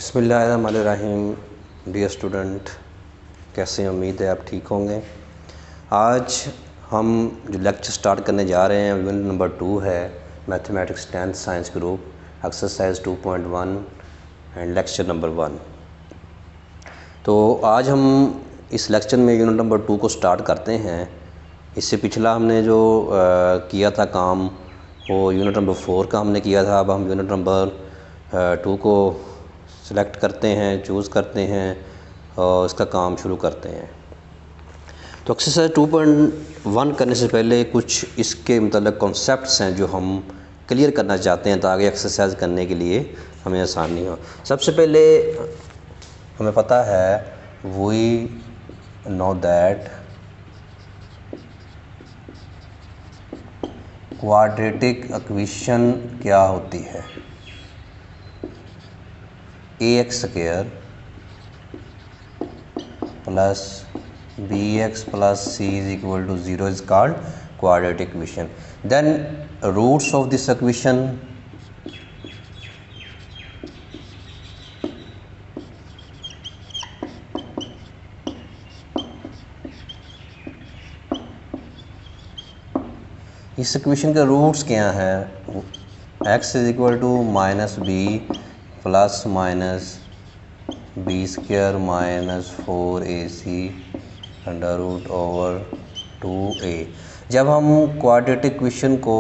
बिस्मिल्लाहिर्रहमानिर्रहीम। Dear student, कैसे हैं? उम्मीद है आप ठीक होंगे। आज हम जो लेक्चर स्टार्ट करने जा रहे हैं यूनिट नंबर 2 है mathematics 10th science group, exercise 2.1 and lecture number 1। तो आज हम इस लेक्चर में यूनिट नंबर 2 को स्टार्ट करते हैं। इससे पिछला हमने जो किया था काम, वो यूनिट नंबर 4 का हमने किया था। अब हम यूनिट नंबर 2 को सेलेक्ट करते हैं, चूज़ करते हैं और इसका काम शुरू करते हैं। तो एक्सरसाइज 2.1 करने से पहले कुछ इसके मतलब कॉन्सेप्ट्स हैं जो हम क्लियर करना चाहते हैं ताकि एक्सरसाइज करने के लिए हमें आसानी हो। सबसे पहले हमें पता है we know that quadratic equation क्या होती है। ax² plus bx plus c is equal to 0 is called quadratic equation. Then roots of this equation इस इक्वेशन के रूट्स क्या हैं? x is equal to minus B plus minus b² minus 4ac under root over 2a। जब हम quadratic equation को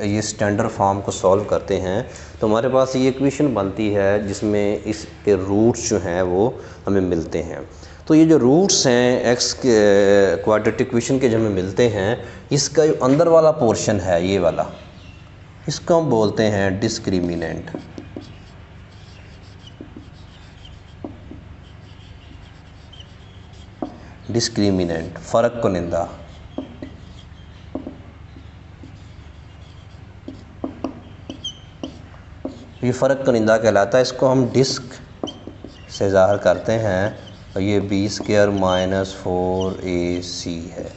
ये standard form को solve करते हैं तो हमारे पास ये इक्वेशन बनती है जिसमें इसके रूट्स जो हैं वो हमें मिलते हैं। तो ये जो रूट्स हैं x के क्वाड्रेटिक इक्वेशन के जो हमें मिलते हैं, इसका जो अंदर वाला पोर्शन है ये वाला, इसको हम बोलते हैं डिस्क्रिमिनेंट। डिस्क्रिमिनेंट फ़र्क कुनिंदा। ये फ़र्क कुनिंदा कहलाता है। इसको हम डिस्क से ज़ाहिर करते हैं और ये b² माइनस 4ac है।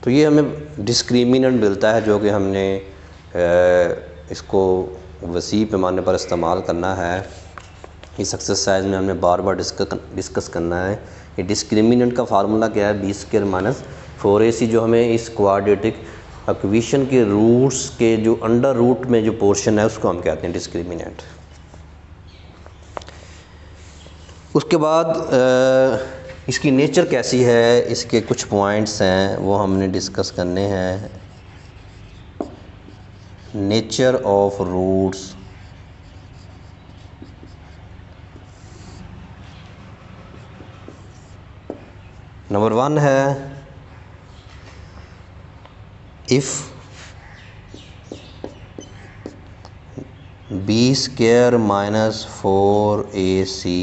तो ये हमें डिस्क्रिमिनेंट मिलता है जो कि हमने इसको वसी पैमाने पर इस्तेमाल करना है। इस एक्सरसाइज में हमने बार बार डिस्कस करना है। ये डिस्क्रिमिनेंट का फार्मूला क्या है? b² माइनस 4ac, जो हमें इस क्वाड्रेटिक इक्वेशन के रूट्स के जो अंडर रूट में जो पोर्शन है उसको हम कहते हैं डिस्क्रिमिनेंट। उसके बाद इसकी नेचर कैसी है, इसके कुछ पॉइंट्स हैं वो हमने डिस्कस करने हैं। नेचर ऑफ रूट्स, नंबर 1 है if b² minus 4ac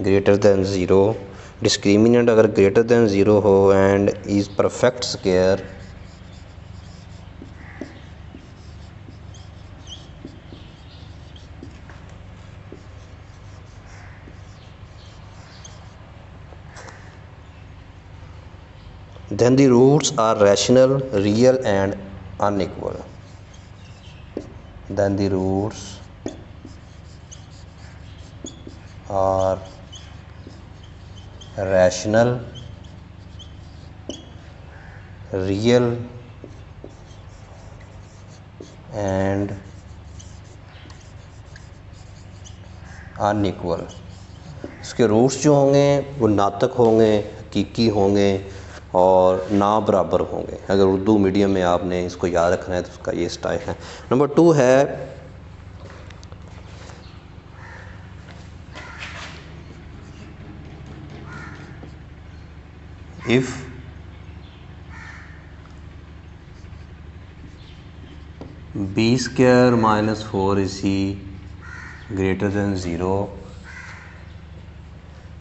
greater than 0। Discriminant अगर ग्रेटर दैन 0 हो and is perfect square then the roots are rational, real and unequal. Then the roots are rational, real and unequal. इसके roots जो होंगे वो नातक होंगे, हकीकी होंगे और ना बराबर होंगे। अगर उर्दू मीडियम में आपने इसको याद रखना है तो उसका ये स्टाइल है। नंबर 2 है if b² minus 4ac greater than 0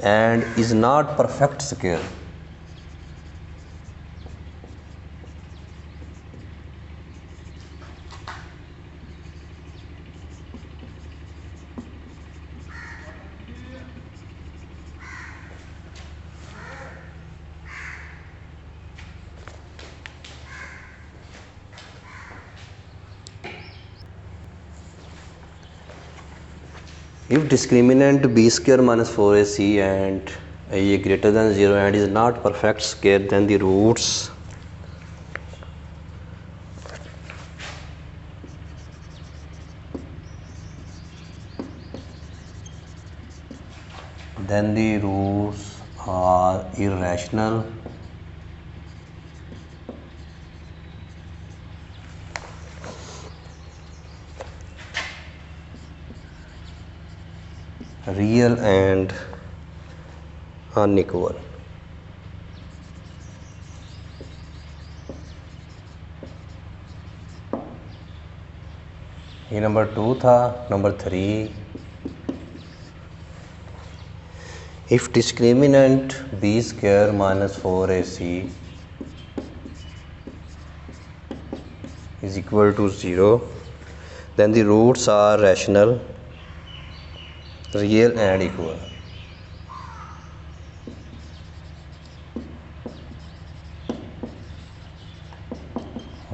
and is not perfect square. If discriminant b square minus 4ac and a greater than 0 and is not perfect square, then the roots are irrational real and unequal. ये number 2 था। Number 3, if discriminant b square minus 4ac is equal to 0, then the roots are rational, real and equal.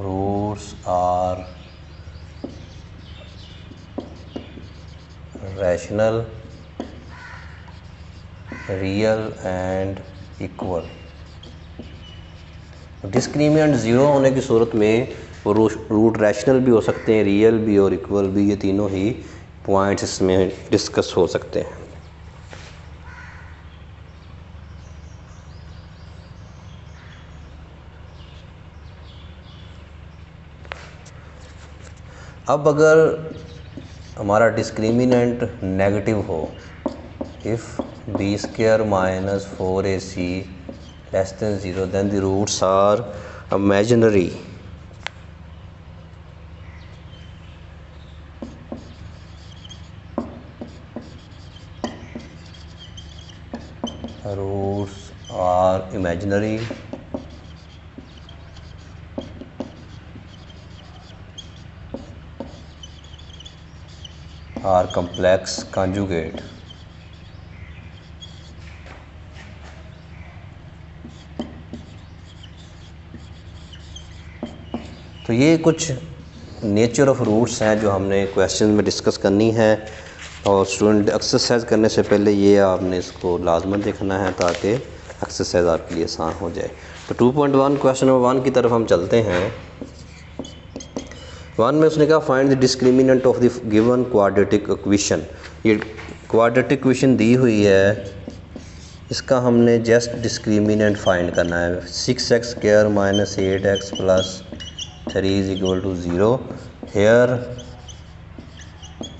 Roots are rational, real and equal. Discriminant zero होने की सूरत में वो root rational भी हो सकते हैं, रियल भी और इक्वल भी, ये तीनों ही पॉइंट्स इसमें डिस्कस हो सकते हैं। अब अगर हमारा डिस्क्रिमिनेंट नेगेटिव हो, if b square minus 4ac less than 0, then the roots are imaginary. Roots are imaginary, are complex conjugate. तो ये कुछ नेचर ऑफ रूट्स हैं जो हमने क्वेश्चन में डिस्कस करनी है, और स्टूडेंट एक्सरसाइज करने से पहले ये आपने इसको लाजमन देखना है ताकि एक्सरसाइज आपके लिए आसान हो जाए। तो 2.1 क्वेश्चन नंबर 1 की तरफ हम चलते हैं। 1 में उसने कहा find the discriminant of the given quadratic equation. ये क्वाड्रेटिक इक्वेशन दी हुई है, इसका हमने जस्ट डिस्क्रिमिनेंट फाइंड करना है। 6x square minus 8x plus 3 is equal to 0. Here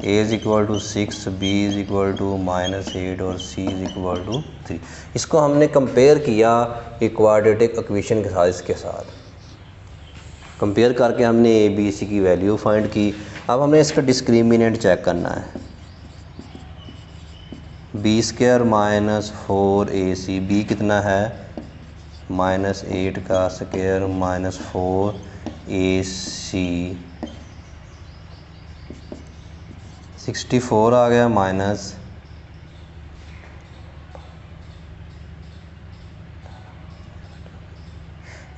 a is equal to 6, b is equal to minus 8 और c is equal to 3। इसको हमने कंपेयर किया एक क्वाड्रेटिक इक्वेशन के साथ, इसके साथ कंपेयर करके हमने a b c की वैल्यू फाइंड की। अब हमें इसका डिस्क्रिमिनेंट चेक करना है। b square minus 4ac, b कितना है माइनस 8 का स्क्वायर माइनस 4 AC 64 आ गया माइनस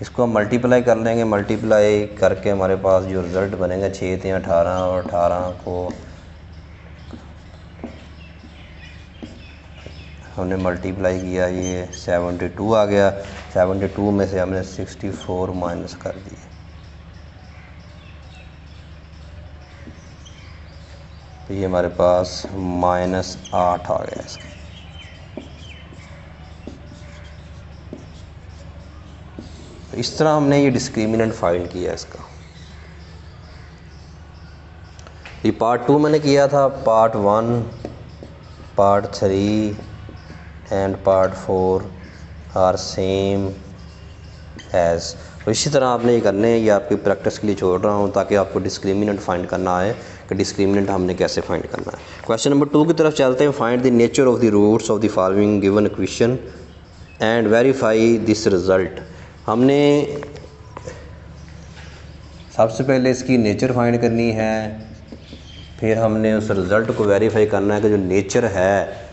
इसको हम मल्टीप्लाई कर लेंगे। मल्टीप्लाई करके हमारे पास जो रिज़ल्ट बनेगा 6 × 18 और 18 को हमने मल्टीप्लाई किया, ये 72 आ गया। 72 में से हमने 64 माइनस कर दिया, तो ये हमारे पास -8 आ गया इसका। तो इस तरह हमने ये डिस्क्रिमिनेंट फाइंड किया इसका। ये पार्ट 2 मैंने किया था। Part 1, part 3 and part 4 are same as. तो इसी तरह आपने ये करने हैं, ये आपकी प्रैक्टिस के लिए छोड़ रहा हूँ ताकि आपको डिस्क्रिमिनेंट फाइंड करना आए कि डिस्क्रिमिनेंट हमने कैसे फाइंड करना है। क्वेश्चन नंबर 2 की तरफ चलते हैं। Find the nature of the roots of the following given equation and verify this result. हमने सबसे पहले इसकी नेचर फाइंड करनी है, फिर हमने उस रिज़ल्ट को वेरीफाई करना है कि जो नेचर है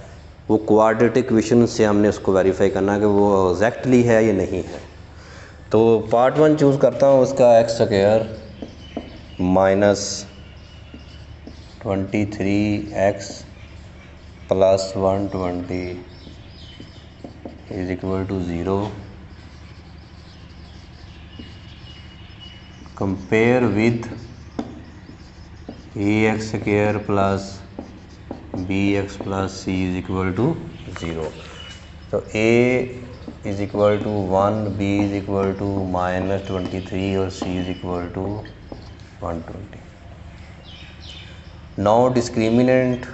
वो क्वाड्रेटिक इक्वेशन से हमने उसको वेरीफाई करना है कि वो एग्जैक्टली है या नहीं है। तो पार्ट 1 चूज़ करता हूँ, उसका x square minus 23x plus 120 is equal to 0 compare with ax square plus bx plus c is equal to 0। तो a is equal to 1, b is equal to -23 और c is equal to 120। Now discriminant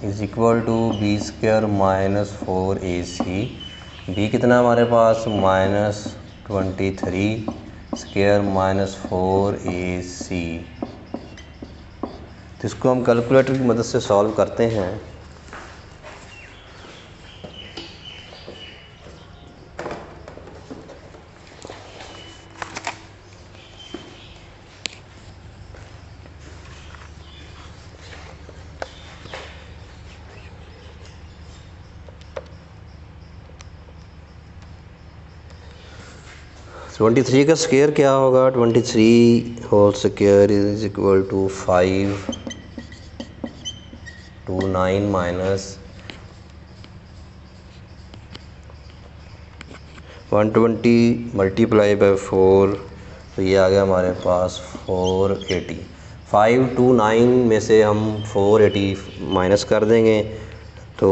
is equal to B square -4ac। b कितना हमारे पास -23 square -4ac। तो इसको हम calculator की मदद से सॉल्व करते हैं। ट्वेंटी थ्री का स्क्वायर क्या होगा? 23 whole square is equal to 529 minus 120 multiply by 4, तो ये आ गया हमारे पास 480। 529 में से हम 480 माइनस कर देंगे तो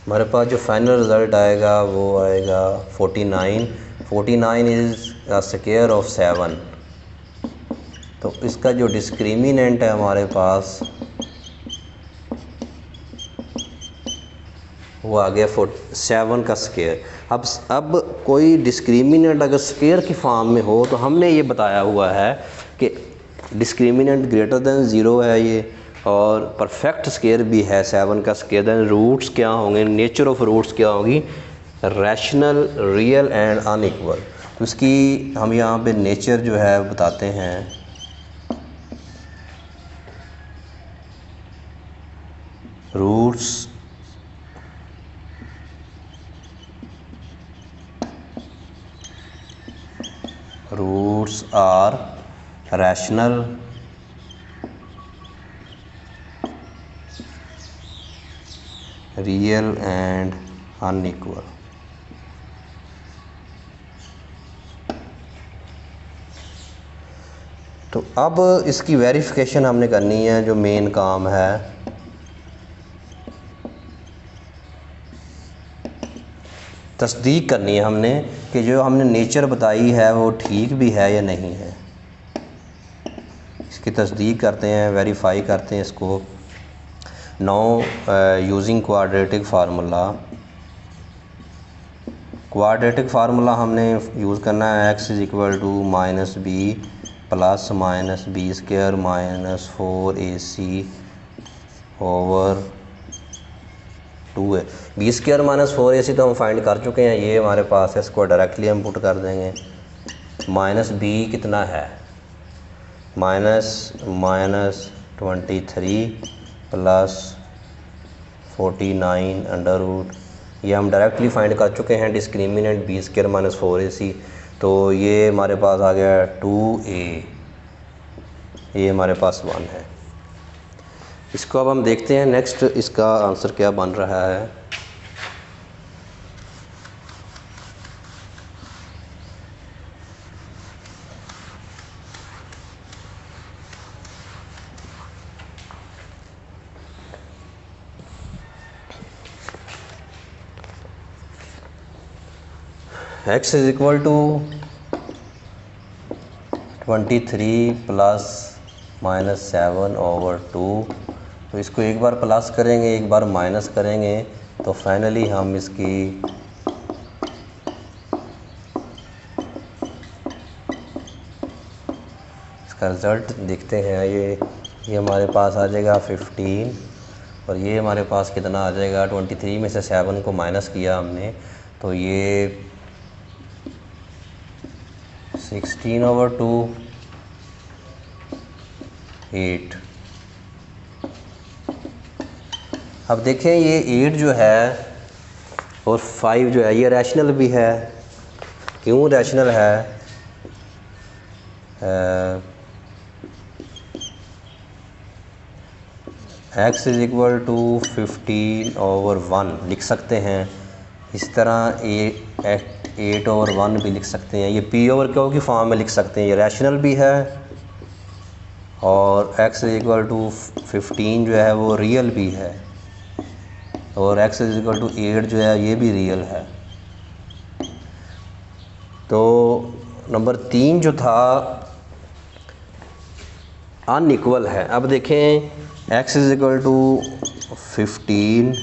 हमारे पास जो फाइनल रिज़ल्ट आएगा वो आएगा 49। 49 इज़ स्क्वायर ऑफ 7। तो इसका जो डिस्क्रिमिनेंट है हमारे पास वो आ गया 7 का स्क्वायर। अब कोई डिस्क्रिमिनेंट अगर स्क्वायर की फॉर्म में हो तो हमने ये बताया हुआ है कि डिस्क्रिमिनेंट ग्रेटर देन 0 है ये, और परफेक्ट स्क्वायर भी है 7 का स्क्वायर। देन रूट्स क्या होंगे, नेचर ऑफ रूट्स क्या होगी? Rational, real and unequal. तो इसकी हम यहाँ पे नेचर जो है बताते हैं। Roots are rational, real and unequal. तो अब इसकी वेरिफिकेशन हमने करनी है। जो मेन काम है तस्दीक करनी है हमने कि जो हमने नेचर बताई है वो ठीक भी है या नहीं है। इसकी तस्दीक करते हैं, वेरीफाई करते हैं इसको। नाउ यूजिंग क्वाड्रेटिक फार्मूला हमने यूज़ करना है। x is equal to minus B plus minus B square minus 4ac over 2 है। बी स्क्वायर माइनस 4ac तो हम फाइंड कर चुके हैं, ये हमारे पास है। इसको डायरेक्टली हम पुट कर देंगे। माइनस बी कितना है? -23 प्लस 49 अंडर रूट, ये हम डायरेक्टली फाइंड कर चुके हैं। Discriminant B square minus 4ac, तो ये हमारे पास आ गया 2a, ये हमारे पास 1 है। इसको अब हम देखते हैं नेक्स्ट इसका आंसर क्या बन रहा है। x is equal to 23 plus -7 over 2। तो इसको एक बार प्लस करेंगे, एक बार माइनस करेंगे, तो फाइनली हम इसकी इसका रिज़ल्ट देखते हैं। ये हमारे पास आ जाएगा 15, और ये हमारे पास कितना आ जाएगा? 23 में से 7 को माइनस किया हमने, तो ये 16 ओवर 2 8। अब देखें ये 8 जो है और 5 जो है ये रैशनल भी है। क्यों रैशनल है? x इज़ इक्वल टू 15/1 लिख सकते हैं। इस तरह 8/1 भी लिख सकते हैं। ये p/q की फॉर्म में लिख सकते हैं। ये रैशनल भी है और x इज़ इक्वल टू 15 जो है वो रियल भी है, और x इज़ इक्वल टू 8 जो है ये भी रियल है। तो नंबर 3 जो था अनइक्वल है। अब देखें x is equal to 15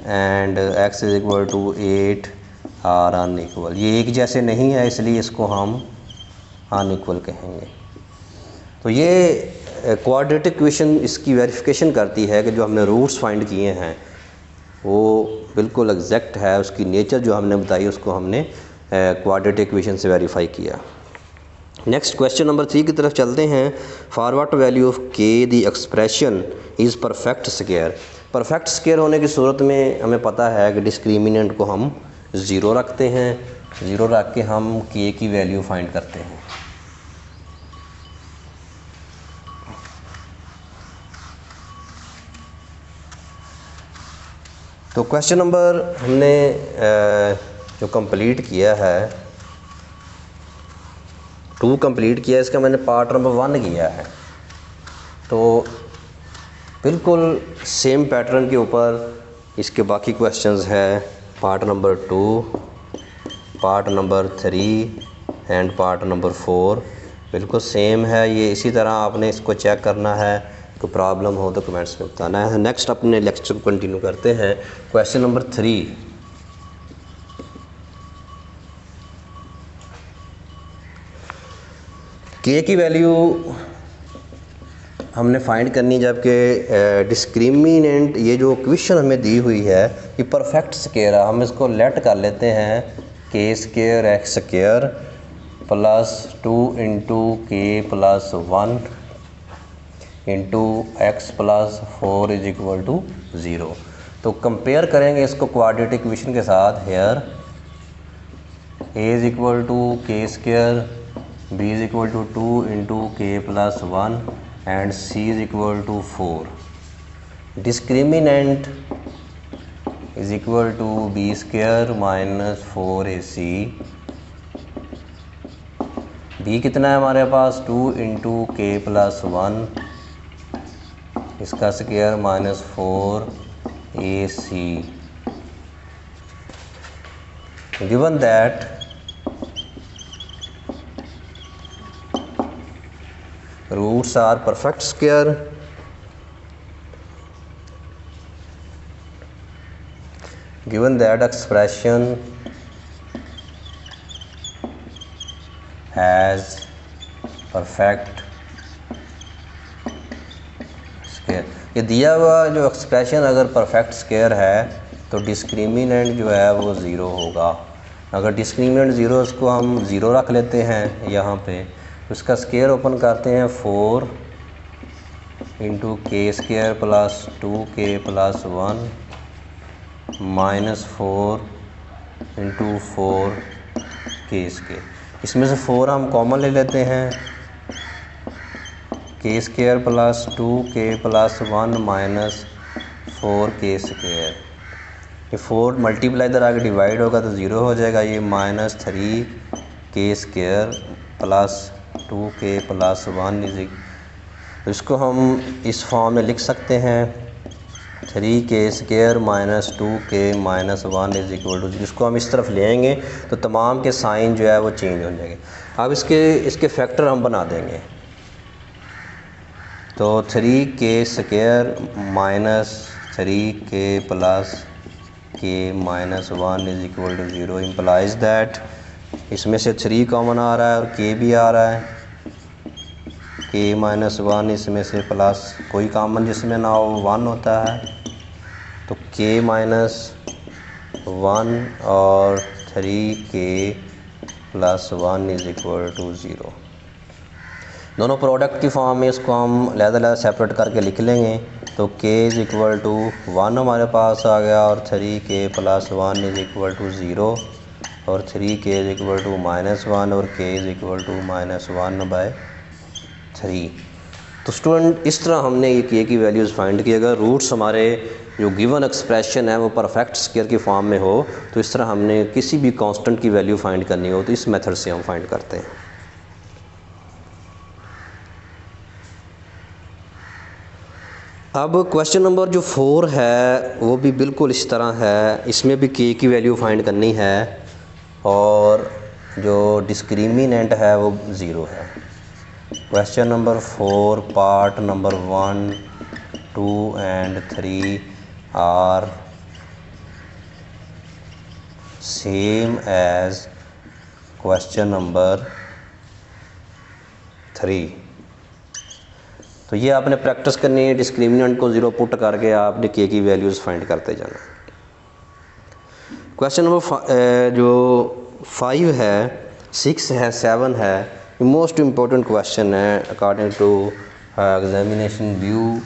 and x is equal to 8 are unequal. ये एक जैसे नहीं है, इसलिए इसको हम अनइक्वल कहेंगे। तो ये क्वाड्रेटिक इक्वेशन इसकी वेरिफिकेशन करती है कि जो हमने रूट्स फाइंड किए हैं वो बिल्कुल एग्जैक्ट है, उसकी नेचर जो हमने बताई उसको हमने क्वाड्रेटिक इक्वेशन से वेरीफाई किया। नेक्स्ट क्वेश्चन नंबर 3 की तरफ चलते हैं। For what value of k the expression is perfect square. Perfect square होने की सूरत में हमें पता है कि डिस्क्रिमिनेंट को हम 0 रखते हैं। 0 रख के हम k की वैल्यू फाइंड करते हैं। तो क्वेश्चन नंबर हमने जो कंप्लीट किया है 2 कंप्लीट किया, इसका मैंने पार्ट नंबर 1 किया है। तो बिल्कुल सेम पैटर्न के ऊपर इसके बाकी क्वेश्चंस है। Part number 2, part number 3 and part number 4 बिल्कुल सेम है। ये इसी तरह आपने इसको चेक करना है। कोई प्रॉब्लम हो तो कमेंट्स में बताना है। नेक्स्ट अपने लेक्चर को कंटिन्यू करते हैं। क्वेश्चन नंबर 3, k की वैल्यू हमने फाइंड करनी, जबकि डिस्क्रिमिनेंट ये जो क्वेश्चन हमें दी हुई है ये परफेक्ट स्क्वायर है। हम इसको लेट कर लेते हैं k square x square plus 2 into k plus 1 into x plus 4 is equal to 0। तो कंपेयर करेंगे इसको क्वाड्रेटिक इक्वेशन के साथ। Here a is equal to k square, b is equal to 2 into k plus 1 and c is equal to 4। Discriminant is equal to b square minus 4ac। b कितना है हमारे पास 2 into k plus 1, इसका square minus 4ac। Given that roots are perfect square, given that expression has perfect square। ये दिया हुआ जो expression अगर perfect square है तो डिस्क्रिमिनेंट जो है वो 0 होगा। अगर डिस्क्रिमिनेंट 0 उसको हम 0 रख लेते हैं यहाँ पे, उसका स्क्वायर ओपन करते हैं 4 into k square plus 2k plus 1 minus 4 into 4k square. इसमें से 4 हम कॉमन ले लेते हैं। k square plus 2k plus 1 minus 4k square. ये 4 मल्टीप्लाई इधर आके डिवाइड होगा तो 0 हो जाएगा। ये minus 3k square plus 2k plus 1 is, इसको हम इस फॉर्म में लिख सकते हैं 3k square minus 2k minus 1 is equal to. इसको हम इस तरफ ले आएंगे तो तमाम के साइन जो है वो चेंज हो जाएंगे। अब इसके फैक्टर हम बना देंगे। तो 3k square minus 3k plus k minus 1 is equal to 0 implies that इसमें से 3 कॉमन आ रहा है और k भी आ रहा है। k माइनस 1 इसमें से प्लस कोई कॉमन जिसमें ना हो 1 होता है, तो k माइनस 1 और 3k plus 1 is equal to 0। दोनों प्रोडक्ट की फॉर्म में इसको हम अलग-अलग सेपरेट करके लिख लेंगे। तो k इज इक्वल टू 1 हमारे पास आ गया और 3k plus 1 is equal to 0। और 3k इज इक्वल टू -1 और k इज इक्वल टू -1/3। तो स्टूडेंट इस तरह हमने ये k की वैल्यूज़ फाइंड की। अगर रूट्स हमारे जो गिवन एक्सप्रेशन है वो परफेक्ट स्क्वायर की फॉर्म में हो तो इस तरह हमने किसी भी कांस्टेंट की वैल्यू फाइंड करनी हो तो इस मेथड से हम फाइंड करते हैं। अब क्वेश्चन नंबर जो 4 है वो भी बिल्कुल इस तरह है। इसमें भी k की वैल्यू फाइंड करनी है और जो डिस्क्रिमिनेंट है वो 0 है। Question number 4 part number 1, 2 and 3 are same as question number 3। तो ये आपने प्रैक्टिस करनी है। डिस्क्रिमिनेंट को 0 पुट करके आपने k की वैल्यूज़ फाइंड करते जाना। क्वेश्चन नंबर जो 5 है, 6 है, 7 है, मोस्ट इम्पोर्टेंट क्वेश्चन है अकॉर्डिंग टू एग्जामिनेशन व्यू।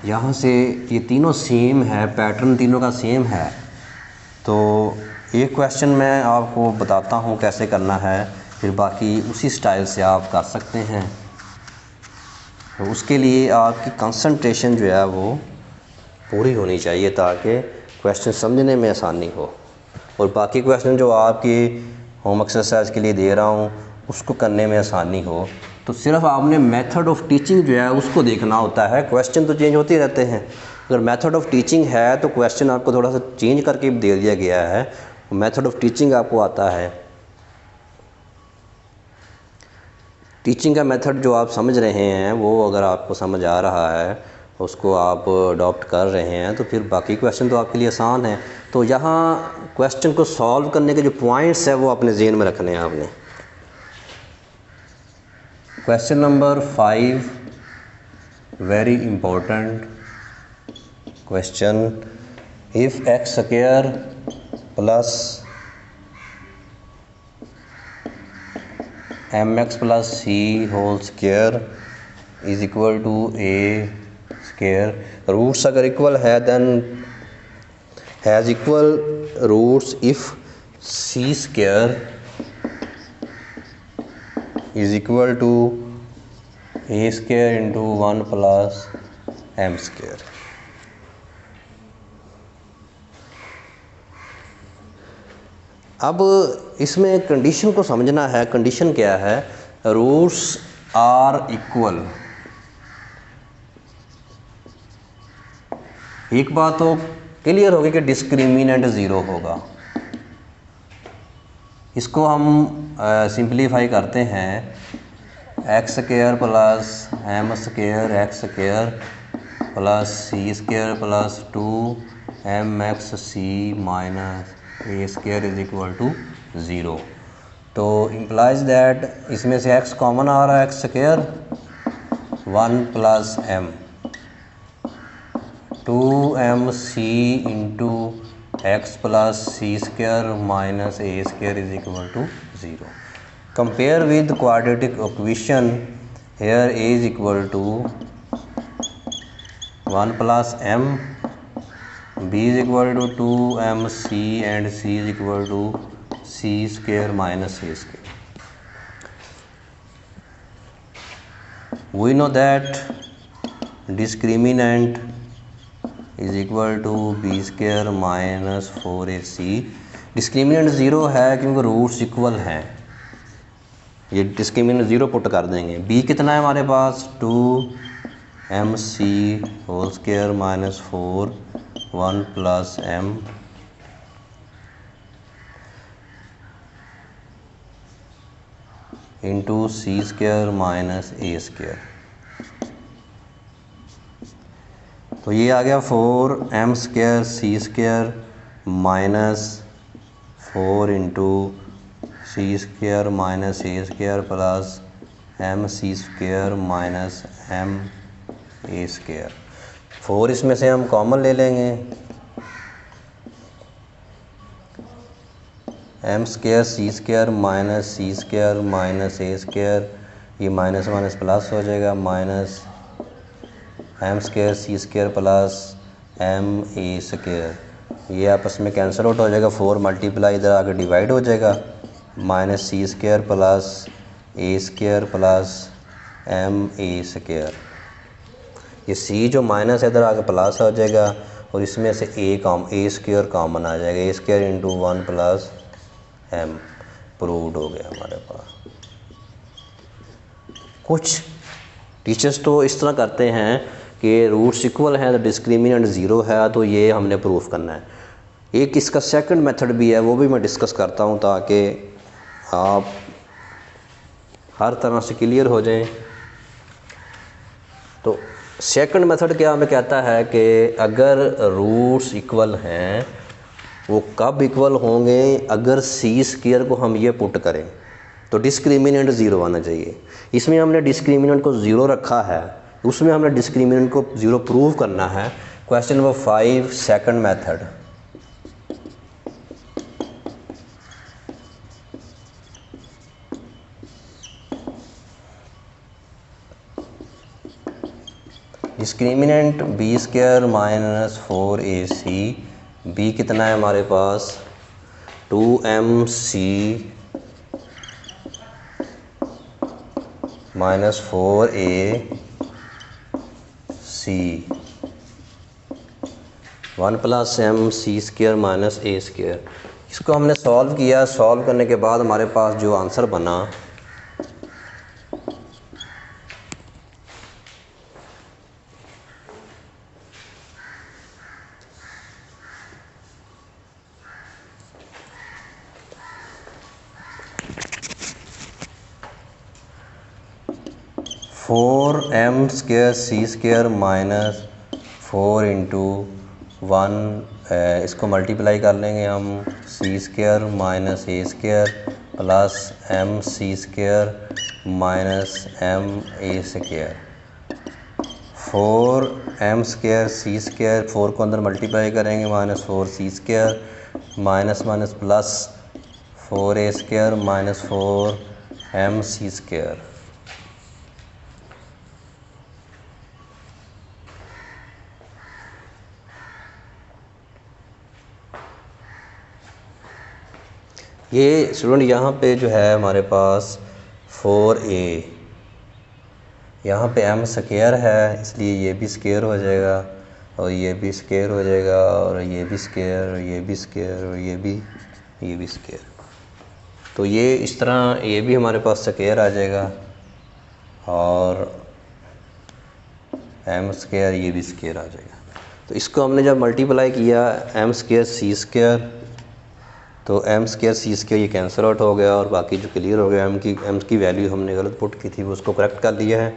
यहाँ से ये तीनों सेम है, पैटर्न तीनों का सेम है। तो एक क्वेश्चन मैं आपको बताता हूँ कैसे करना है, फिर बाकी उसी स्टाइल से आप कर सकते हैं। तो उसके लिए आपकी कंसंट्रेशन जो है वो पूरी होनी चाहिए ताकि क्वेश्चन समझने में आसानी हो। और बाकी क्वेश्चन जो आपकी होम एक्सरसाइज के लिए दे रहा हूँ उसको करने में आसानी हो। तो सिर्फ आपने मेथड ऑफ टीचिंग जो है उसको देखना होता है। क्वेश्चन तो चेंज होते रहते हैं। अगर मेथड ऑफ टीचिंग है तो क्वेश्चन आपको थोड़ा सा चेंज करके दे दिया गया है। मेथड ऑफ टीचिंग आपको आता है। टीचिंग का मेथड जो आप समझ रहे हैं वो अगर आपको समझ आ रहा है, उसको आप अडॉप्ट कर रहे हैं, तो फिर बाकी क्वेश्चन तो आपके लिए आसान है। तो यहाँ क्वेश्चन को सॉल्व करने के जो पॉइंट्स है वो अपने ज़हन में रखने हैं आपने। Question number 5 very important question. If x square plus mx plus c whole square is equal to a square, roots अगर इक्वल है then has equal roots if c square is equal to a square into 1 plus m square. अब इसमें condition को समझना है। Condition क्या है? Roots are equal. एक बात तो क्लियर होगी कि डिस्क्रिमिनेंट 0 होगा। इसको हम सिंप्लीफाई करते हैं। X square plus M square X square plus C square plus 2mx c minus A square is equal to 0। तो इम्प्लाइज दैट इसमें से x कॉमन आ रहा है, X square 1 plus m 2mc into X plus C square minus A square is equal to 0। Compare with quadratic equation, here a is equal to 1 plus m, b is equal to 2mc and c is equal to c square minus a square. We know that discriminant is equal to b square minus 4ac। Discriminant 0 है क्योंकि roots equal हैं। ये discriminant 0 put कर देंगे। b कितना है हमारे पास? 2mc whole square minus 4 1 plus m into C square minus A square. तो ये आ गया 4m square C square minus 4 into C square minus A square plus m C square minus m A square. 4 इसमें से हम common ले लेंगे। m square C square minus C square minus A square, ये माइनस माइनस प्लस हो जाएगा, minus m square C square plus m A square ये आपस में कैंसिल आउट हो जाएगा, 4 मल्टीप्लाई इधर आगे डिवाइड हो जाएगा, minus C square plus A square plus M A square. ये सी जो माइनस है इधर आगे प्लस हो जाएगा और इसमें से ए स्क्वायर कॉमन आ जाएगा, A square into 1 plus M proved हो गया हमारे पास। कुछ टीचर्स तो इस तरह करते हैं कि रूट्स इक्वल हैं तो डिस्क्रिमिनेंट ज़ीरो है, तो ये हमने प्रूफ करना है। एक इसका सेकंड मेथड भी है, वो भी मैं डिस्कस करता हूँ ताकि आप हर तरह से क्लियर हो जाएं। तो सेकंड मेथड क्या हमें कहता है कि अगर रूट्स इक्वल हैं, वो कब इक्वल होंगे, अगर सी स्क्वायर को हम ये पुट करें तो डिस्क्रिमिनेंट ज़ीरो आना चाहिए। इसमें हमने डिस्क्रिमिनेंट को ज़ीरो रखा है, उसमें हमने डिस्क्रिमिनेंट को ज़ीरो प्रूव करना है। Question number 5 second method. Discriminant B square minus 4ac, B कितना है हमारे पास 2mc minus 4ac 1 plus M C square minus A square. इसको हमने सॉल्व किया, सॉल्व करने के बाद हमारे पास जो आंसर बना 4m square C square minus 4 into 1, इसको मल्टीप्लाई कर लेंगे हम, C square minus A square plus M C square minus M A square. 4m square C square, 4 को अंदर मल्टीप्लाई करेंगे, minus 4c square minus minus plus 4a square minus 4m C square. ये student यहाँ पे जो है हमारे पास 4a, यहाँ पे m स्क्वायर है इसलिए ये भी स्क्वायर हो जाएगा और ये भी स्क्वायर हो जाएगा और ये भी स्क्वायर और ये भी स्क्वायर और ये भी स्क्वायर। तो ये इस तरह ये भी हमारे पास स्क्वायर आ जाएगा और m स्क्वायर ये भी स्क्वायर आ जाएगा। तो इसको हमने जब मल्टीप्लाई किया m स्क्वायर सी स्क्वायर, तो m स्क्वायर सी स्क्वायर ये कैंसिल आउट हो गया और बाकी जो क्लियर हो गया, m की वैल्यू हमने गलत पुट की थी वो उसको करेक्ट कर दिया है।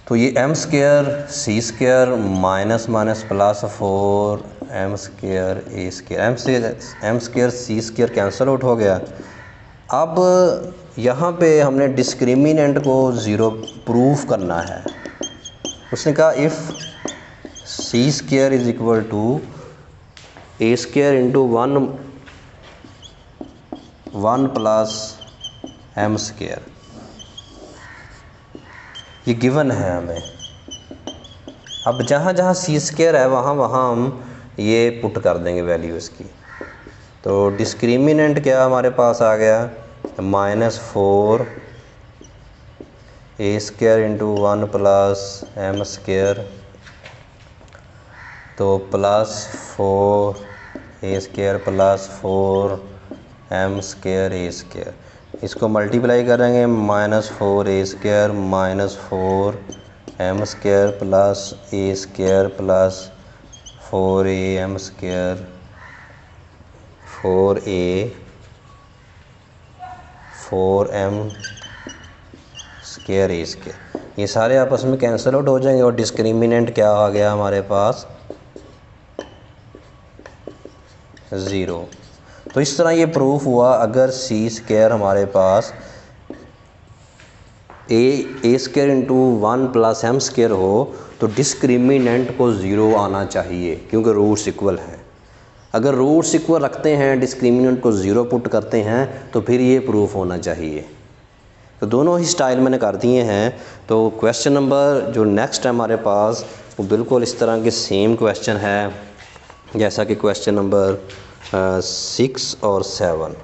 तो ये m square C square minus minus plus 4m square A square, m square C square cancel out हो गया। अब यहाँ पे हमने डिस्क्रिमिनेंट को ज़ीरो प्रूफ करना है। उसने कहा if C square is equal to A square into 1 plus M square, ये गिवन है हमें। अब जहाँ जहाँ सी स्क्वायर है वहाँ वहाँ हम ये पुट कर देंगे वैल्यू इसकी। तो डिस्क्रिमिनेंट क्या हमारे पास आ गया, माइनस 4 ए square into 1 plus M square, तो plus 4 A square plus 4 M square A square. इसको मल्टीप्लाई करेंगे, minus 4 A square minus 4 M square plus A square plus 4a M square 4a 4m square A square. ये सारे आपस में cancel out हो जाएंगे और डिस्क्रिमिनेंट क्या आ गया हमारे पास 0। तो इस तरह ये प्रूफ हुआ अगर सी स्क्वायर हमारे पास A square into 1 plus M square हो तो डिस्क्रिमिनेंट को 0 आना चाहिए क्योंकि रूट्स इक्वल हैं। अगर रूट्स इक्वल रखते हैं डिस्क्रिमिनेंट को 0 पुट करते हैं तो फिर ये प्रूफ होना चाहिए। तो दोनों ही स्टाइल मैंने कर दिए हैं। तो क्वेश्चन नंबर जो नेक्स्ट है हमारे पास वो बिल्कुल इस तरह के सेम क्वेश्चन है। जैसा कि क्वेश्चन नंबर 6 और 7।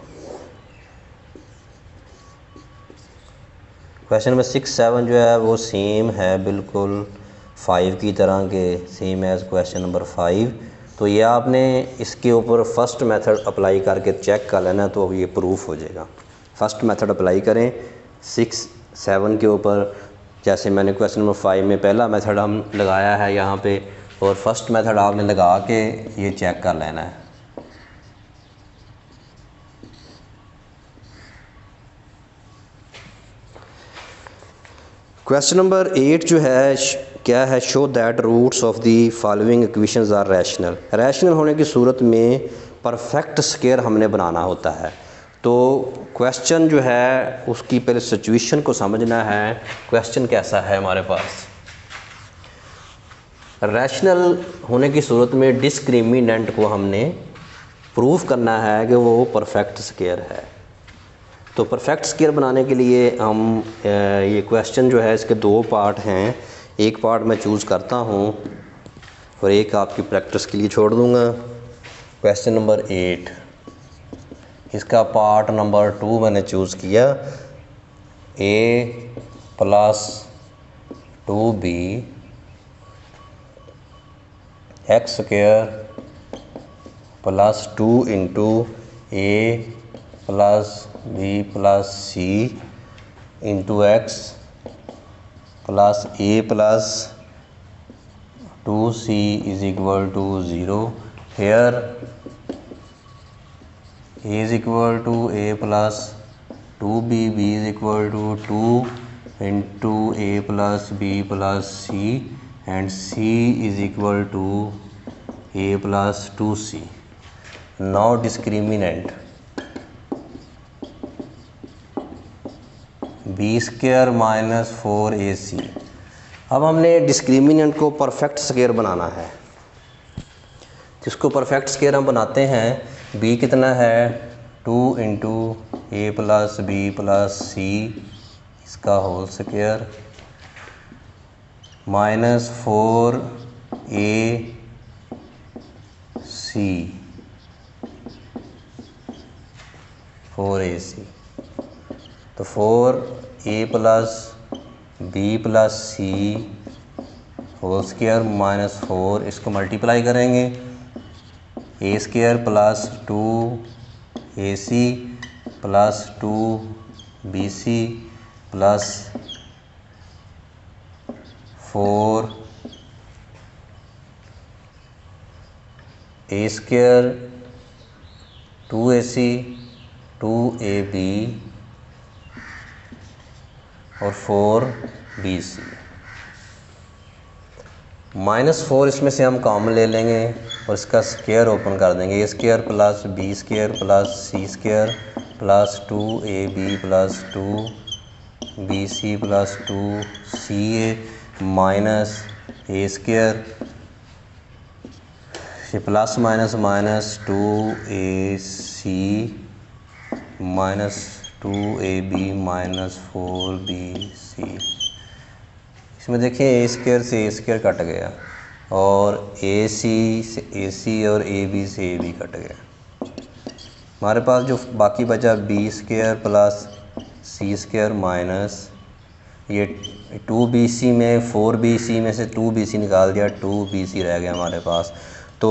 क्वेश्चन नंबर 6, 7 जो है वो सेम है बिल्कुल 5 की तरह के, सेम एज़ क्वेश्चन नंबर 5। तो ये आपने इसके ऊपर फर्स्ट मेथड अप्लाई करके चेक कर लेना, तो ये प्रूफ हो जाएगा। फर्स्ट मेथड अप्लाई करें 6, 7 के ऊपर। जैसे मैंने क्वेश्चन नंबर 5 में पहला मेथड हम लगाया है यहाँ पे, और फर्स्ट मेथड आपने लगा के ये चेक कर लेना है। क्वेश्चन नंबर 8 जो है क्या है, show that roots of the following equations are rational. Rational होने की सूरत में परफेक्ट स्क्वायर हमने बनाना होता है। तो क्वेश्चन जो है उसकी पहले सिचुएशन को समझना है, क्वेश्चन कैसा है हमारे पास। रैशनल होने की सूरत में डिस्क्रिमिनेंट को हमने प्रूव करना है कि वो परफेक्ट स्क्वायर है। तो परफेक्ट स्क्वायर बनाने के लिए हम ये क्वेश्चन जो है इसके 2 पार्ट हैं। एक पार्ट मैं चूज़ करता हूँ और एक आपकी प्रैक्टिस के लिए छोड़ दूँगा। क्वेश्चन नंबर 8, इसका पार्ट नंबर 2 मैंने चूज़ किया, a + 2b x² + 2 × a + b + c × x + a + 2c = 0। Here a is equal to a + 2b, b is equal to 2 × a + b + c, and c is equal to a + 2c. Now discriminant b² - 4ac। अब हमने discriminant को perfect square बनाना है। जिसको perfect square हम बनाते हैं, b कितना है 2 × a + b + c इसका होल स्क्वायर -4ac, तो 4a + b + c whole square -4, इसको मल्टीप्लाई करेंगे, a² + 2ac + 2bc + 4 a² 2ac 2ab और 4bc। -4 इसमें से हम कॉमन ले लेंगे और इसका स्क्वायर ओपन कर देंगे, a² + b² + c² + 2ab + 2bc + 2ca minus a², ये plus minus -2ac -2ab -4bc। इसमें देखिए a² से a² कट गया और ac से ac और ab से ab कट गया। हमारे पास जो बाकी बचा b² + c² माइनस ये 2bc में 4bc में से 2bc निकाल दिया, 2bc रह गया हमारे पास। तो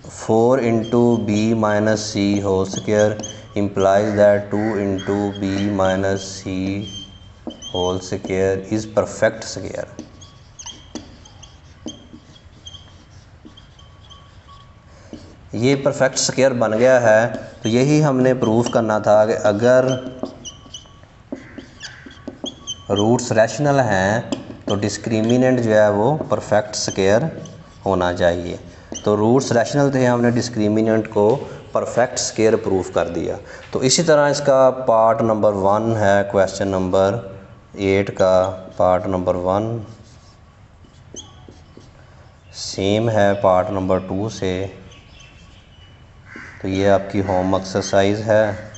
4 × b - c whole square implies that 2 × b - c whole square is perfect square. ये परफेक्ट स्क्वायर बन गया है। तो यही हमने प्रूफ करना था कि अगर रूट्स रैशनल हैं तो डिस्क्रिमिनेंट जो है वो परफेक्ट स्क्वायर होना चाहिए। तो रूट्स रैशनल थे, हमने डिस्क्रिमिनेंट को परफेक्ट स्क्वायर प्रूफ कर दिया। तो इसी तरह इसका पार्ट नंबर 1 है, क्वेश्चन नंबर 8 का पार्ट नंबर 1 सेम है पार्ट नंबर 2 से। तो ये आपकी होम एक्सरसाइज है।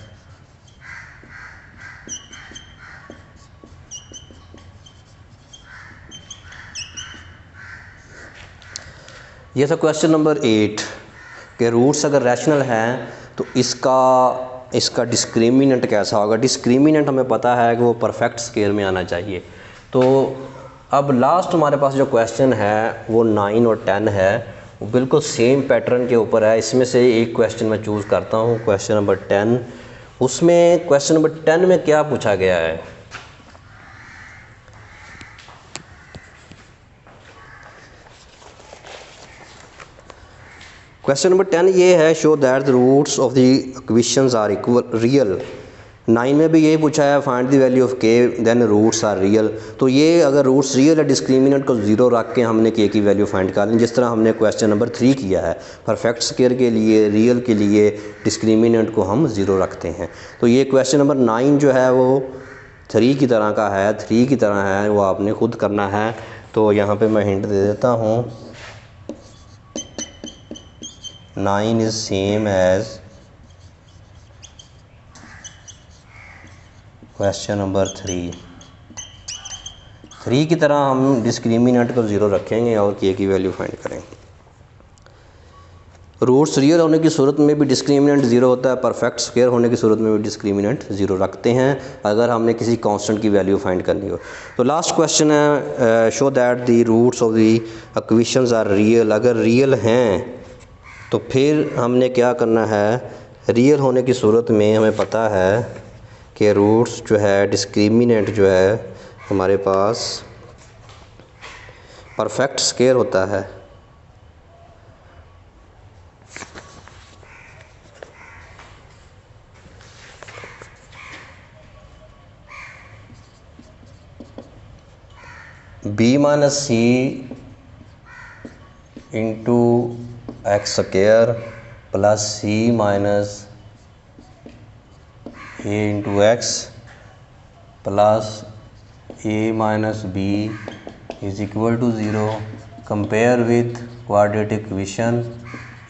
ये था क्वेश्चन नंबर 8। कि रूट्स अगर रैशनल हैं तो इसका डिस्क्रिमिनेंट कैसा होगा। डिस्क्रिमिनेंट हमें पता है कि वो परफेक्ट स्केयर में आना चाहिए। तो अब लास्ट हमारे पास जो क्वेश्चन है वो 9 और 10 है, वो बिल्कुल सेम पैटर्न के ऊपर है। इसमें से एक क्वेश्चन मैं चूज़ करता हूँ, क्वेश्चन नंबर 10। उसमें क्वेश्चन नंबर 10 में क्या पूछा गया है, क्वेश्चन नंबर 10 ये है, show that the roots of the equations are equal real. 9 में भी यही पूछा है, find the value of K then roots are real. तो ये अगर रूट्स रियल है, डिस्क्रिमिनेंट को 0 रख के हमने के की वैल्यू फाइंड कर ली, जिस तरह हमने क्वेश्चन नंबर 3 किया है। परफेक्ट स्केयर के लिए, रियल के लिए डिस्क्रिमिनेंट को हम 0 रखते हैं। तो ये क्वेश्चन नंबर 9 जो है वो 3 की तरह का है, 3 की तरह है, वो आपने खुद करना है। तो यहाँ पर मैं हिंट दे देता हूँ, 9 is same as question number 3। 3 की तरह हम डिस्क्रिमिनेंट को 0 रखेंगे और के की वैल्यू फाइंड करेंगे। रूट्स रियल होने की सूरत में भी डिस्क्रिमिनेंट 0 होता है, परफेक्ट स्क्वायर होने की सूरत में भी डिस्क्रिमिनेंट 0 रखते हैं अगर हमने किसी कांस्टेंट की वैल्यू फाइंड करनी हो। तो लास्ट क्वेश्चन है, show that the roots of the equations are real. अगर रियल हैं तो फिर हमने क्या करना है, रियल होने की सूरत में हमें पता है कि रूट्स जो है, डिस्क्रिमिनेंट जो है हमारे पास परफेक्ट स्क्वायर होता है। b minus C into X square plus C minus A into X plus A minus B is equal to 0। Compare with quadratic equation,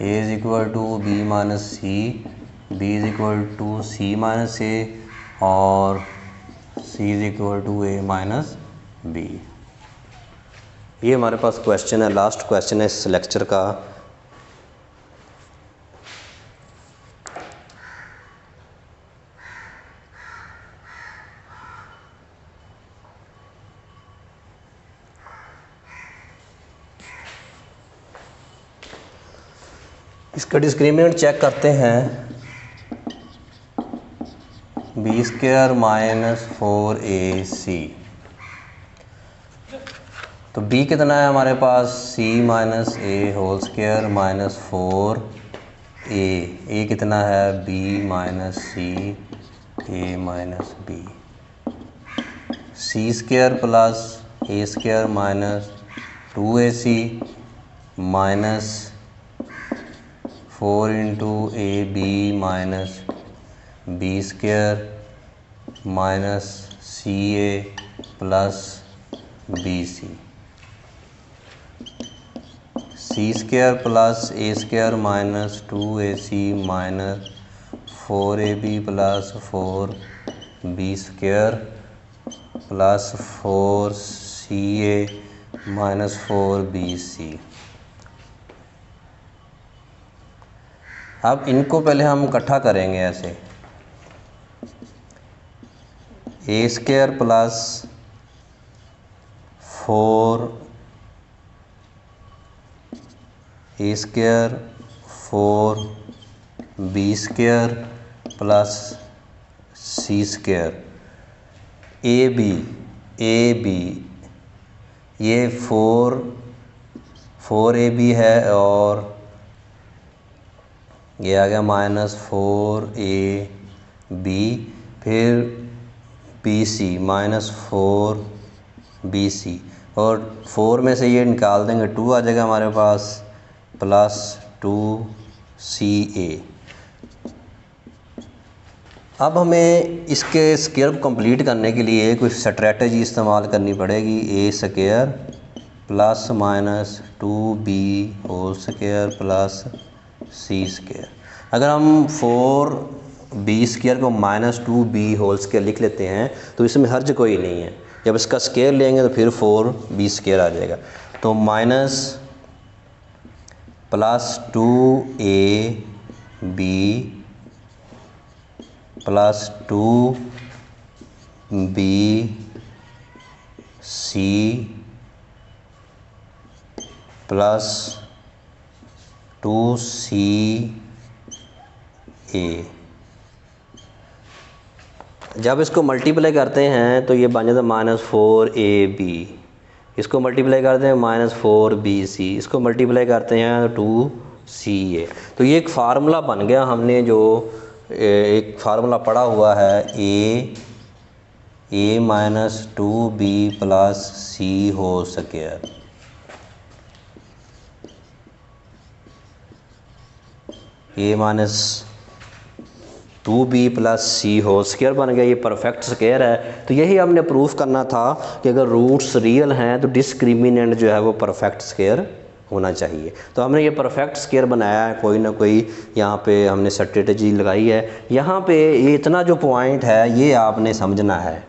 A is equal to B minus C, B is equal to C minus A और C is equal to A minus B. ये हमारे पास question है, last question है इस lecture का। इसका discriminant check करते हैं, बी स्क्वायर माइनस 4ac। तो b कितना है हमारे पास, c minus a whole square minus 4a कितना है, b minus c a minus b. C square plus A square minus 2ac minus 4 into a b minus B square minus c a plus b c. C square plus A square minus 2ac minus 4ab plus 4b square plus 4ca minus 4bc। अब इनको पहले हम इकट्ठा करेंगे ऐसे, a square plus 4 A square 4b square plus C square a b ये 4ab है और ये आ गया माइनस 4ab, फिर bc माइनस 4bc और 4 में से ये निकाल देंगे 2 आ जाएगा हमारे पास प्लस 2ca। अब हमें इसके स्क्वायर को कंप्लीट करने के लिए कुछ स्ट्रेटजी इस्तेमाल करनी पड़ेगी। A square plus minus 2b whole square plus C square. अगर हम 4b स्क्वायर को माइनस 2b होल स्क्वायर लिख लेते हैं तो इसमें हर्ज कोई नहीं है। जब इसका स्क्वायर लेंगे तो फिर 4b स्क्वायर आ जाएगा। तो minus plus 2ab plus 2bc plus 2ca। जब इसको मल्टीप्लाई करते हैं तो ये बन जाता है -4ab, इसको मल्टीप्लाई करते हैं -4bc, इसको मल्टीप्लाई करते हैं तो 2ca। तो ये एक फार्मूला बन गया, हमने जो एक फार्मूला पढ़ा हुआ है a -2b plus c whole square. a -2b plus c whole square बन गया, ये परफेक्ट स्क्वायर है। तो यही हमने प्रूफ करना था कि अगर रूट्स रियल हैं तो डिस्क्रिमिनेंट जो है वो परफेक्ट स्क्वायर होना चाहिए। तो हमने ये परफेक्ट स्क्वायर बनाया है, कोई ना कोई यहाँ पे हमने स्ट्रेटजी लगाई है। यहाँ पे ये इतना जो पॉइंट है ये आपने समझना है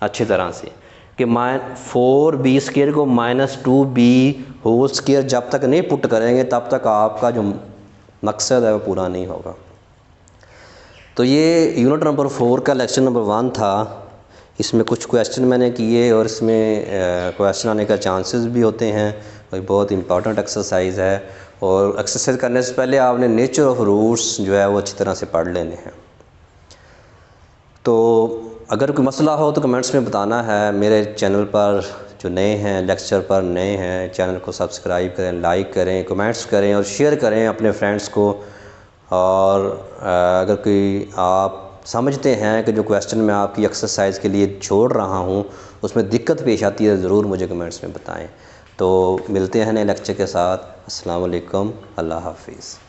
अच्छी तरह से कि -4b स्क्वायर को -2b होल स्क्वायर जब तक नहीं पुट करेंगे तब तक आपका जो मकसद है वो पूरा नहीं होगा। तो ये यूनिट नंबर 4 का लेक्चर नंबर 1 था। इसमें कुछ क्वेश्चन मैंने किए और इसमें क्वेश्चन आने का चांसेस भी होते हैं। और बहुत इंपॉर्टेंट एक्सरसाइज है और एक्सरसाइज करने से पहले आपने नेचर ऑफ रूट्स जो है वो अच्छी तरह से पढ़ लेने हैं। तो अगर कोई मसला हो तो कमेंट्स में बताना है। मेरे चैनल पर जो नए हैं, लेक्चर पर नए हैं, चैनल को सब्सक्राइब करें, लाइक करें, कमेंट्स करें और शेयर करें अपने फ्रेंड्स को। और अगर कोई आप समझते हैं कि जो क्वेश्चन मैं आपकी एक्सरसाइज के लिए छोड़ रहा हूँ उसमें दिक्कत पेश आती है, ज़रूर मुझे कमेंट्स में बताएं। तो मिलते हैं नए लेक्चर के साथ। अस्सलाम वालेकुम, अल्लाह हाफिज़।